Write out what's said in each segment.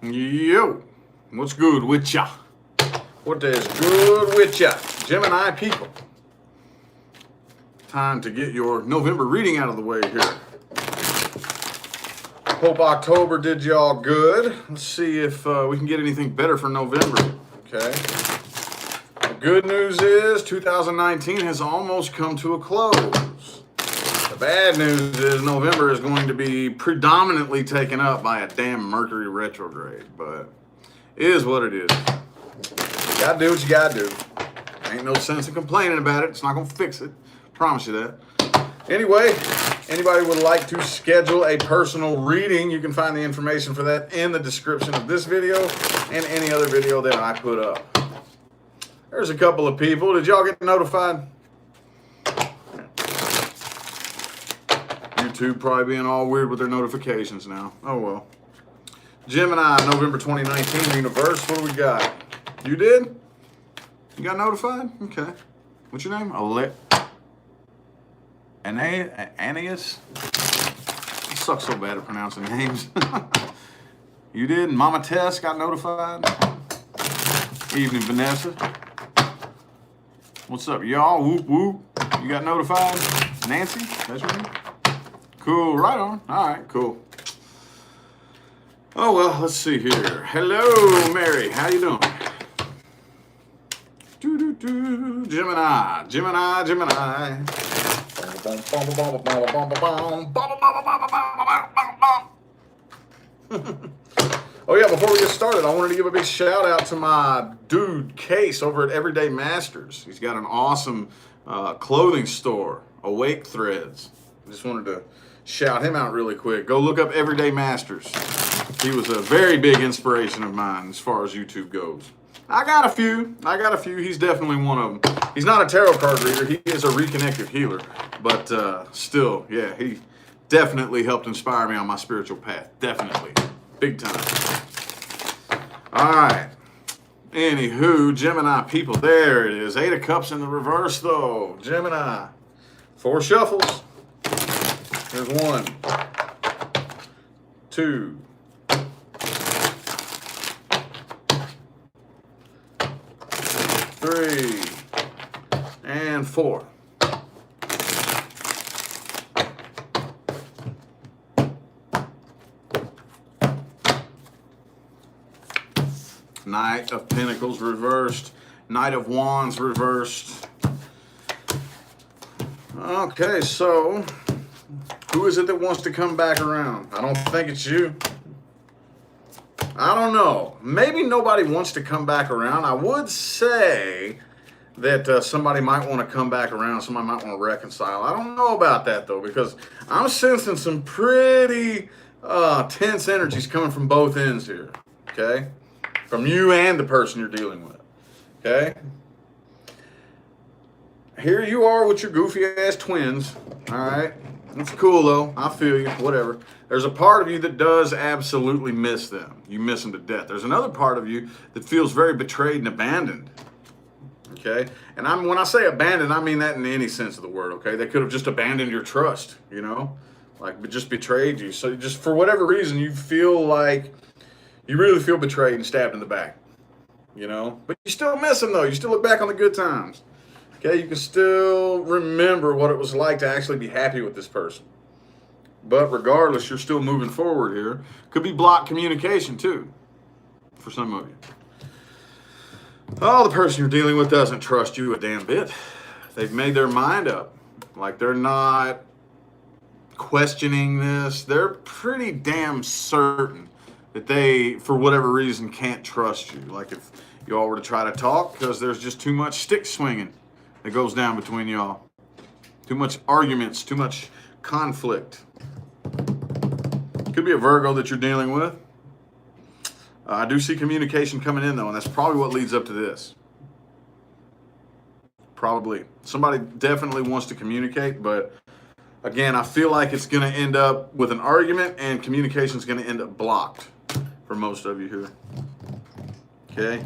Yo, what's good with ya? What is good with ya, Gemini people? Time to get your November reading out of the way here. Hope October did y'all good. Let's see if we can get anything better for November, okay? The good news is 2019 has almost come to a close. The bad news is November is going to be predominantly taken up by a damn Mercury retrograde, but it is what it is. You gotta do what you gotta do. Ain't no sense in complaining about it. It's not gonna fix it. Promise you that. Anyway, anybody would like to schedule a personal reading, you can find the information for that in the description of this video and any other video that I put up. There's a couple of people. Did y'all get notified? YouTube probably being all weird with their notifications now. Oh well. Gemini, November 2019 universe. What do we got? You did? You got notified? Okay. What's your name? Aeneas? I suck so bad at pronouncing names. You did? Mama Tess got notified? Evening, Vanessa. What's up, y'all? Whoop, whoop. You got notified? Nancy? That's your name? Cool, right on. All right, cool. Oh, well, let's see here. Hello, Mary. How you doing? Gemini. Oh, yeah, before we get started, I wanted to give a big shout out to my dude, Case, over at Everyday Masters. He's got an awesome clothing store, Awake Threads. I just wanted to shout him out really quick. Go look up Everyday Masters. He was a very big inspiration of mine as far as YouTube goes. I got a few. He's definitely one of them. He's not a tarot card reader. He is a reconnective healer. But still, yeah, he definitely helped inspire me on my spiritual path. Definitely. Big time. All right. Anywho, Gemini people, there it is. 8 of Cups in the reverse, though. Gemini. 4 shuffles. Here's 1, 2, 3, and 4. Knight of Pentacles reversed. Knight of Wands reversed. Okay, so who is it that wants to come back around? I don't think it's you. I don't know. Maybe nobody wants to come back around. I would say that somebody might want to come back around. Somebody might want to reconcile. I don't know about that, though, because I'm sensing some pretty tense energies coming from both ends here, okay? From you and the person you're dealing with, okay? Here you are with your goofy-ass twins, all right? It's cool, though. I feel you. Whatever. There's a part of you that does absolutely miss them. You miss them to death. There's another part of you that feels very betrayed and abandoned. Okay? And when I say abandoned, I mean that in any sense of the word, okay? They could have just abandoned your trust, you know? Like, just betrayed you. So just for whatever reason, you feel like you really feel betrayed and stabbed in the back, you know? But you still miss them, though. You still look back on the good times. Okay, you can still remember what it was like to actually be happy with this person. But regardless, you're still moving forward here. Could be blocked communication, too, for some of you. Oh, the person you're dealing with doesn't trust you a damn bit. They've made their mind up. Like, they're not questioning this. They're pretty damn certain that they, for whatever reason, can't trust you. Like, if you all were to try to talk, because there's just too much stick swinging that goes down between y'all. Too much arguments, too much conflict. Could be a Virgo that you're dealing with. I do see communication coming in, though, and that's probably what leads up to this. Probably. Somebody definitely wants to communicate, but again, I feel like it's going to end up with an argument, and communication is going to end up blocked for most of you here. Okay?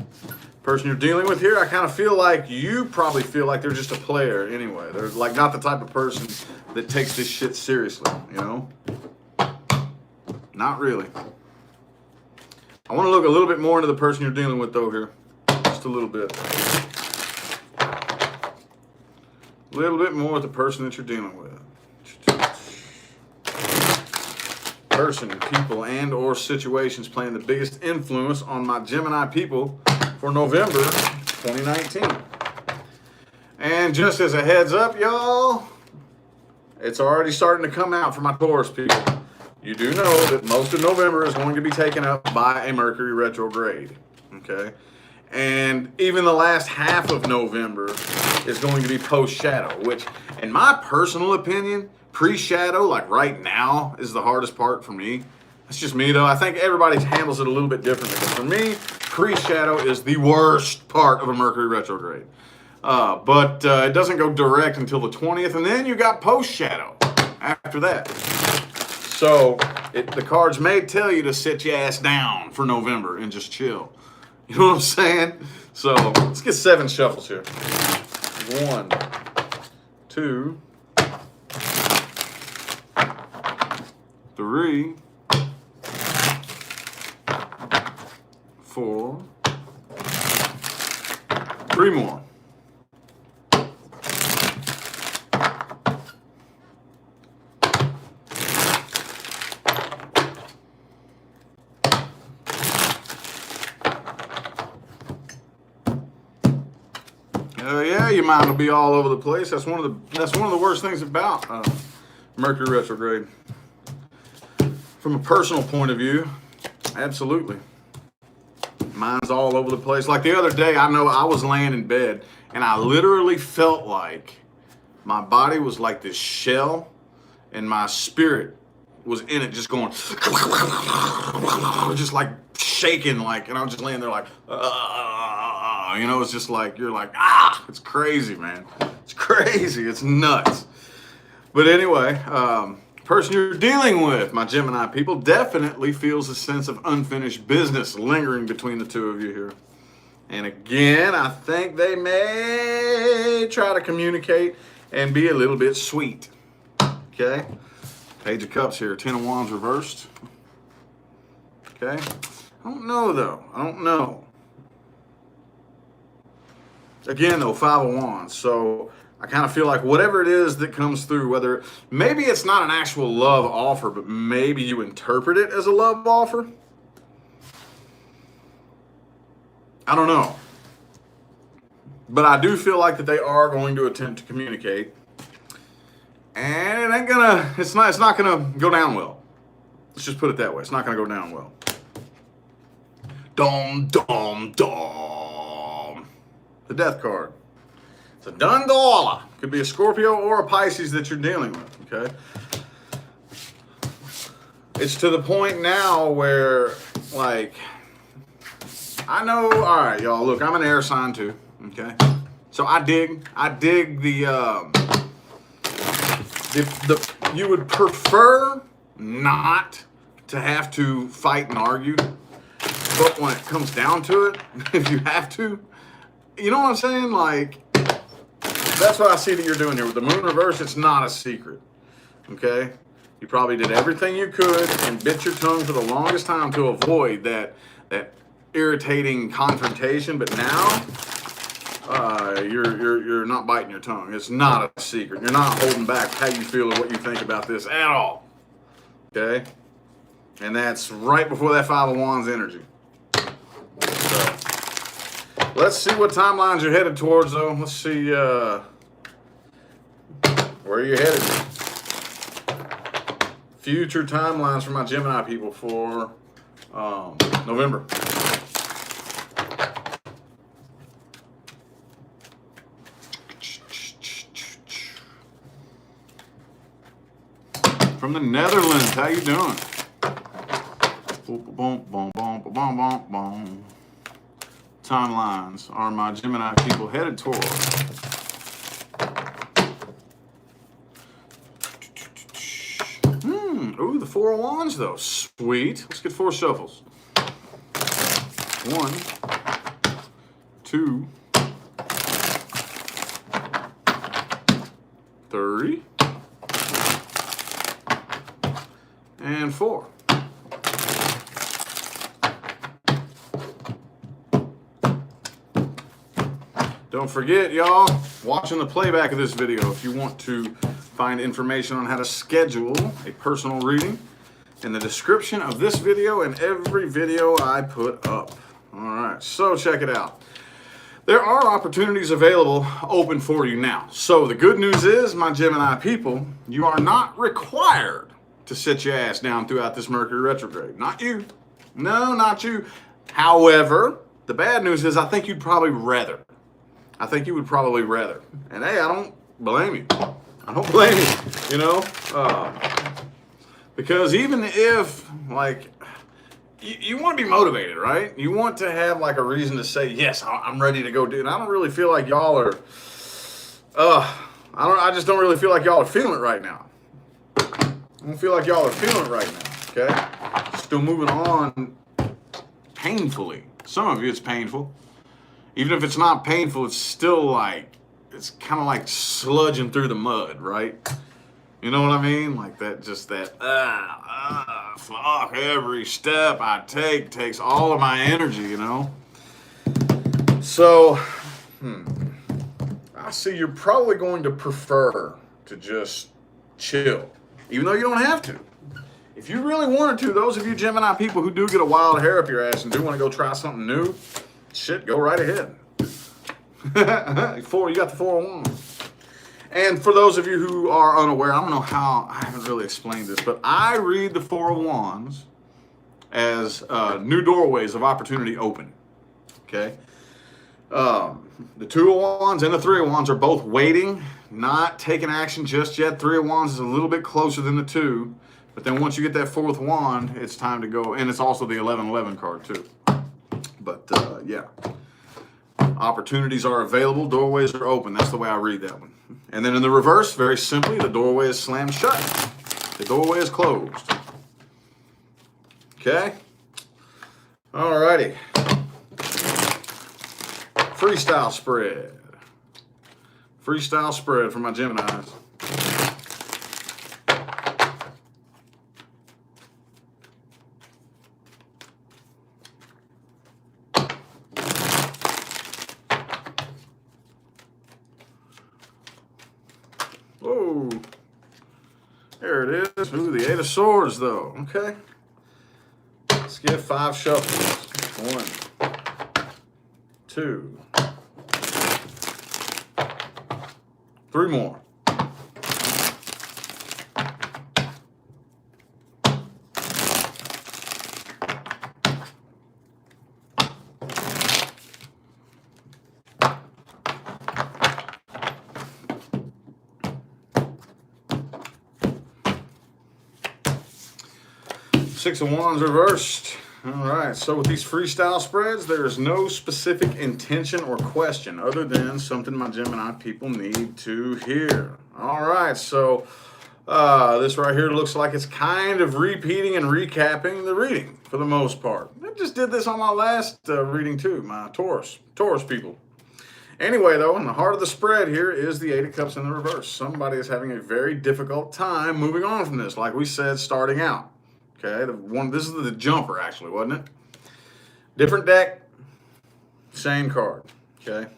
Person you're dealing with here, I kind of feel like you probably feel like they're just a player anyway. They're like not the type of person that takes this shit seriously, you know? Not really. I want to look a little bit more into the person you're dealing with, though, here. Just a little bit. A little bit more with the person that you're dealing with. Person, people, and or situations playing the biggest influence on my Gemini people for November 2019. And just as a heads up, y'all, it's already starting to come out for my Taurus people. You do know that most of November is going to be taken up by a Mercury retrograde, okay? And even the last half of November is going to be post-shadow, which, in my personal opinion, pre-shadow, like right now, is the hardest part for me. That's just me, though. I think everybody handles it a little bit differently. But for me, pre-shadow is the worst part of a Mercury retrograde. But it doesn't go direct until the 20th, and then you got post-shadow after that. So the cards may tell you to sit your ass down for November and just chill. You know what I'm saying? So let's get 7 shuffles here. 1, 2, 3, 4, 3 more. Yeah, your mind will be all over the place. That's one of the worst things about Mercury retrograde. From a personal point of view, absolutely. Mind's all over the place. Like the other day, I know I was laying in bed and I literally felt like my body was like this shell and my spirit was in it, just going, just like shaking, like, and I'm just laying there like, you know, it's just like, you're like, it's crazy, man. It's crazy. It's nuts. But anyway, person you're dealing with, my Gemini people, definitely feels a sense of unfinished business lingering between the two of you here. And again, I think they may try to communicate and be a little bit sweet. Okay? Page of Cups here, 10 of Wands reversed. Okay? I don't know, though. I don't know. Again, though, 5 of Wands. So I kind of feel like whatever it is that comes through, whether maybe it's not an actual love offer, but maybe you interpret it as a love offer. I don't know. But I do feel like that they are going to attempt to communicate. And it ain't gonna, it's not gonna go down well. Let's just put it that way. It's not gonna go down well. Dom, dom, dom. The Death card. It's a Dundala. Could be a Scorpio or a Pisces that you're dealing with, okay? It's to the point now where, like, I know, all right, y'all, look, I'm an air sign too, okay? So I dig the you would prefer not to have to fight and argue, but when it comes down to it, if you have to, you know what I'm saying? Like, that's what I see that you're doing here. With the moon reverse, it's not a secret, okay? You probably did everything you could and bit your tongue for the longest time to avoid that irritating confrontation, but now you're not biting your tongue. It's not a secret. You're not holding back how you feel or what you think about this at all, okay? And that's right before that 5 of Wands energy. So, let's see what timelines you're headed towards, though. Let's see where you're headed. Future timelines for my Gemini people for November. From the Netherlands, how you doing? Boom, boom, boom, boom, boom, boom, boom. Timelines are my Gemini people headed toward. Ooh, the 4 of Wands, though. Sweet. Let's get 4 shuffles. 1, 2, 3, and 4. Don't forget, y'all, watching the playback of this video, if you want to find information on how to schedule a personal reading, in the description of this video and every video I put up. All right, so check it out. There are opportunities available open for you now. So the good news is, my Gemini people, you are not required to sit your ass down throughout this Mercury retrograde. Not you. No, not you. However, the bad news is I think you'd probably rather. I think you would probably rather. And hey, I don't blame you. I don't blame you, you know? Because even if, like, you want to be motivated, right? You want to have, like, a reason to say, yes, I'm ready to go do it. And I don't really feel like y'all are, I just don't really feel like y'all are feeling it right now. I don't feel like y'all are feeling it right now, okay? Still moving on painfully. Some of you, it's painful. Even if it's not painful, it's still like, it's kind of like sludging through the mud, right? You know what I mean? Like that, just that, fuck, every step I take takes all of my energy, you know? So, I see you're probably going to prefer to just chill, even though you don't have to. If you really wanted to, those of you Gemini people who do get a wild hair up your ass and do want to go try something new, shit, go right ahead. You got the 4 of Wands. And for those of you who are unaware, I don't know how, I haven't really explained this, but I read the 4 of Wands as new doorways of opportunity open. Okay? The 2 of Wands and the 3 of Wands are both waiting, not taking action just yet. 3 of Wands is a little bit closer than the 2. But then once you get that 4th wand, it's time to go. And it's also the 1111 card too. But yeah, opportunities are available. Doorways are open. That's the way I read that one. And then in the reverse, very simply, the doorway is slammed shut. The doorway is closed. Okay? Alrighty. Freestyle spread. Freestyle spread for my Geminis. Oh, there it is. Ooh, the 8 of Swords, though. Okay. Let's get 5 shuffles. 1, 2, 3 more. Six of Wands reversed. All right, so with these freestyle spreads, there is no specific intention or question other than something my Gemini people need to hear. All right, so this right here looks like it's kind of repeating and recapping the reading for the most part. I just did this on my last reading too, my Taurus people. Anyway, though, in the heart of the spread here is the 8 of Cups in the reverse. Somebody is having a very difficult time moving on from this, like we said, starting out. Okay, this is the jumper, actually, wasn't it? Different deck, same card. Okay.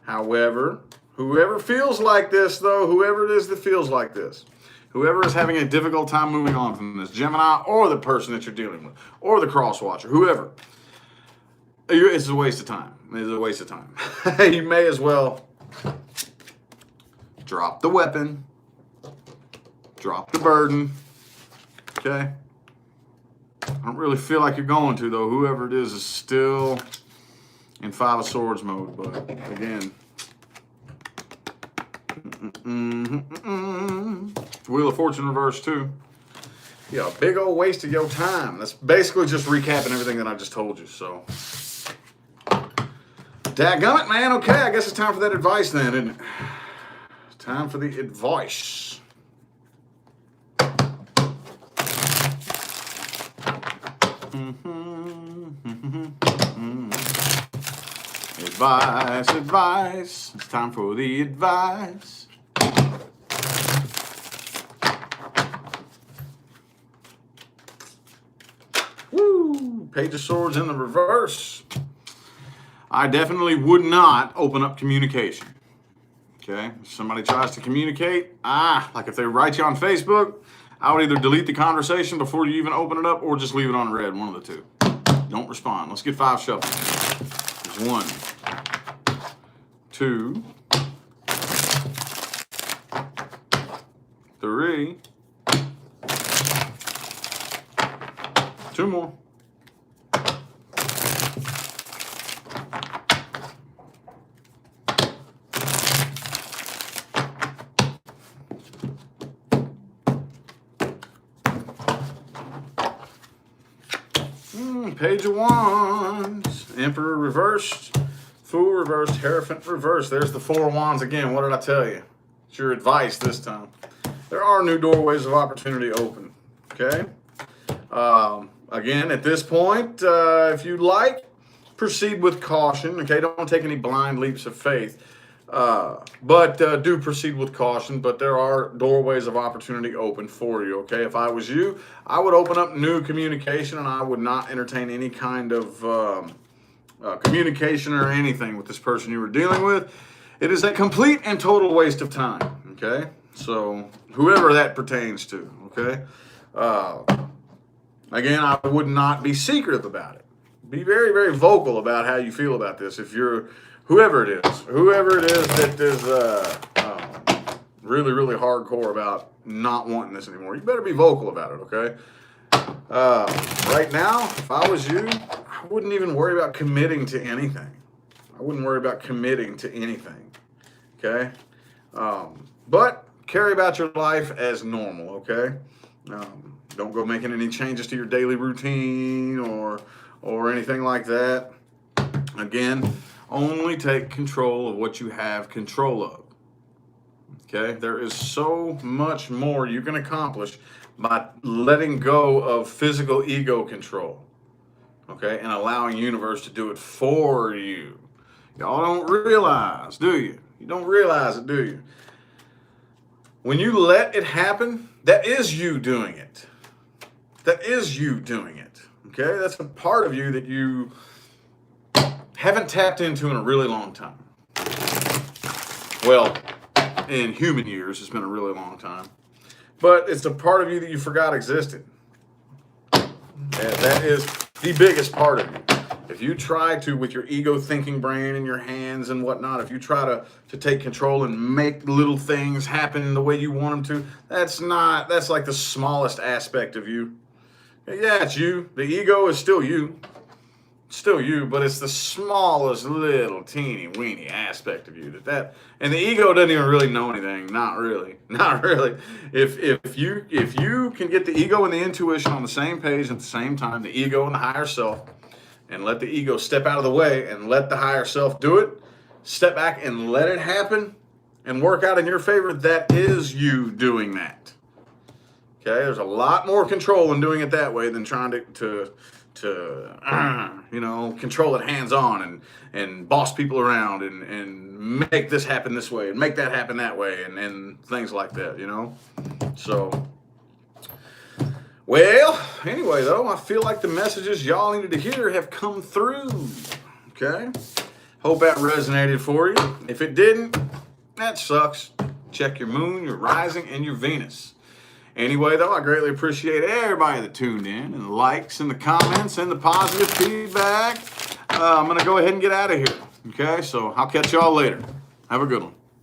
However, whoever feels like this, though, whoever it is that feels like this, whoever is having a difficult time moving on from this, Gemini or the person that you're dealing with, or the cross watcher, whoever, it's a waste of time. It's a waste of time. You may as well drop the weapon, drop the burden. Okay. I don't really feel like you're going to, though. Whoever it is still in 5 of Swords mode. But again, Wheel of Fortune reverse too. Yeah, big old waste of your time. That's basically just recapping everything that I just told you. So, dadgummit, man. Okay, I guess it's time for that advice then, isn't it? It's time for the advice. Advice, advice. It's time for the advice. Woo! Page of Swords in the reverse. I definitely would not open up communication. Okay, if somebody tries to communicate, like if they write you on Facebook, I would either delete the conversation before you even open it up or just leave it on red, one of the two. Don't respond. Let's get 5 shuffles. There's 1, 2, 3, 2 more. Page of Wands, Emperor reversed, Fool reversed, Hierophant reversed. There's the 4 of Wands again. What did I tell you? It's your advice this time. There are new doorways of opportunity open. Okay? Again, at this point, if you like, proceed with caution. Okay? Don't take any blind leaps of faith. But do proceed with caution, but there are doorways of opportunity open for you, okay? If I was you, I would open up new communication, and I would not entertain any kind of communication or anything with this person you were dealing with. It is a complete and total waste of time, okay? So whoever that pertains to, okay? Again, I would not be secretive about it. Be very, very vocal about how you feel about this. If you're whoever it is that is really, really hardcore about not wanting this anymore, you better be vocal about it, okay? Right now, if I was you, I wouldn't even worry about committing to anything. I wouldn't worry about committing to anything, okay? But carry about your life as normal, okay? Don't go making any changes to your daily routine or anything like that. Again, only take control of what you have control of. Okay? There is so much more you can accomplish by letting go of physical ego control. Okay? And allowing universe to do it for you. Y'all don't realize, do you? You don't realize it, do you? When you let it happen, that is you doing it. That is you doing it. Okay? That's a part of you that you haven't tapped into in a really long time. Well, in human years, it's been a really long time. But it's a part of you that you forgot existed. And that is the biggest part of you. If you try to, with your ego thinking brain and your hands and whatnot, if you try to take control and make little things happen in the way you want them to, that's like the smallest aspect of you. Yeah, it's you. The ego is still you. Still you, but it's the smallest little teeny weeny aspect of you and the ego doesn't even really know anything. Not really. If you can get the ego and the intuition on the same page at the same time, the ego and the higher self, and let the ego step out of the way and let the higher self do it, step back and let it happen and work out in your favor, that is you doing that. Okay, there's a lot more control in doing it that way than trying to control it hands-on and boss people around and make this happen this way and make that happen that way and things like that, you know? So, well, anyway, though, I feel like the messages y'all needed to hear have come through, okay? Hope that resonated for you. If it didn't, that sucks. Check your moon, your rising, and your Venus. Anyway, though, I greatly appreciate everybody that tuned in and the likes and the comments and the positive feedback. I'm going to go ahead and get out of here. Okay, so I'll catch y'all later. Have a good one.